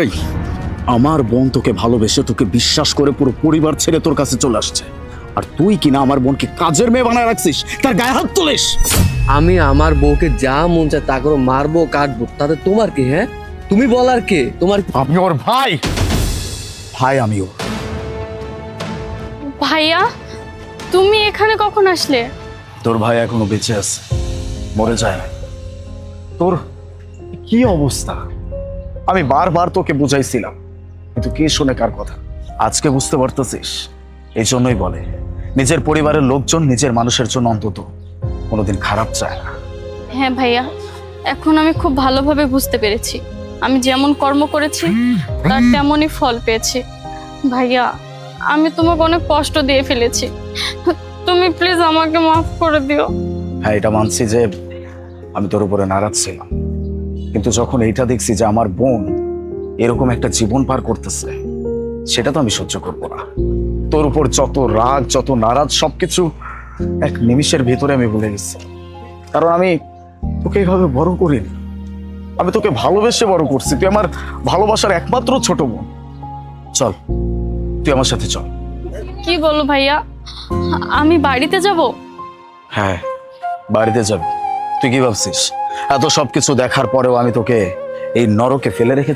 এই, আমার বোন তোকে ভালোবেসে তোকে বিশ্বাস করে পুরো পরিবার ছেড়ে তোর কাছে চলে আসছে, আর তুই কিনা আমার বোনকে কাজের মেয়ে বানায় রাখছিস, তার গায়ে হাত তুলিস। আমি আমার বউকে যা মন চায় তা করে মারবো কাটবো, তাতে তোমার কি? হ্যাঁ, তুমি বলার কে? তোমার আমি ওর ভাই, আমি ওর। ভাইয়া, তুমি এখানে কখন আসলে? তোর ভাই এখনো বেঁচে আছে, মরে যায় না। তোর কি অবস্থা আমি বারবার তোকে বুঝাইছিলাম, কিন্তু কে শুনে কার কথা? আজকে বুঝতে পারতেছিস? এই জন্যই বলে নিজের পরিবারের লোকজন নিজের মানুষের জন্য অন্তত কোনোদিন খারাপ চায় না। হ্যাঁ ভাইয়া, এখন আমি খুব ভালোভাবে বুঝতে পেরেছি। আমি যেমন কর্ম করেছি তার তেমনই ফল পেয়েছি। ভাইয়া, আমি তোমাকে অনেক কষ্ট দিয়ে ফেলেছি, তুমি প্লিজ আমাকে মাফ করে দিও। হ্যাঁ, এটা মানছি যে আমি তোর উপরে নারাজ ছিলাম, কিন্তু যখন এইটা দেখছি যে আমার বোন এরকম একটা জীবন পার করতেছে, সেটা তো আমি সহ্য করবো না। তোর উপর যত রাগ, যত নারাজ, সবকিছু এক নিমিষের ভেতরে আমি ভুলে গেছি। কারণ আমি তোকে এইভাবে বড় করিনি, আমি তোকে ভালোবেসে বড় করছি। তুই আমার ভালোবাসার একমাত্র ছোট বোন। চল, তুই আমার সাথে চল। কি বলো ভাইয়া, আমি বাড়িতে যাব? হ্যাঁ, বাড়িতে যাবি। তুই কি ভাবছিস এত সবকিছু দেখার পরেও আমি তোকে এই নরকে ফেলে রেখে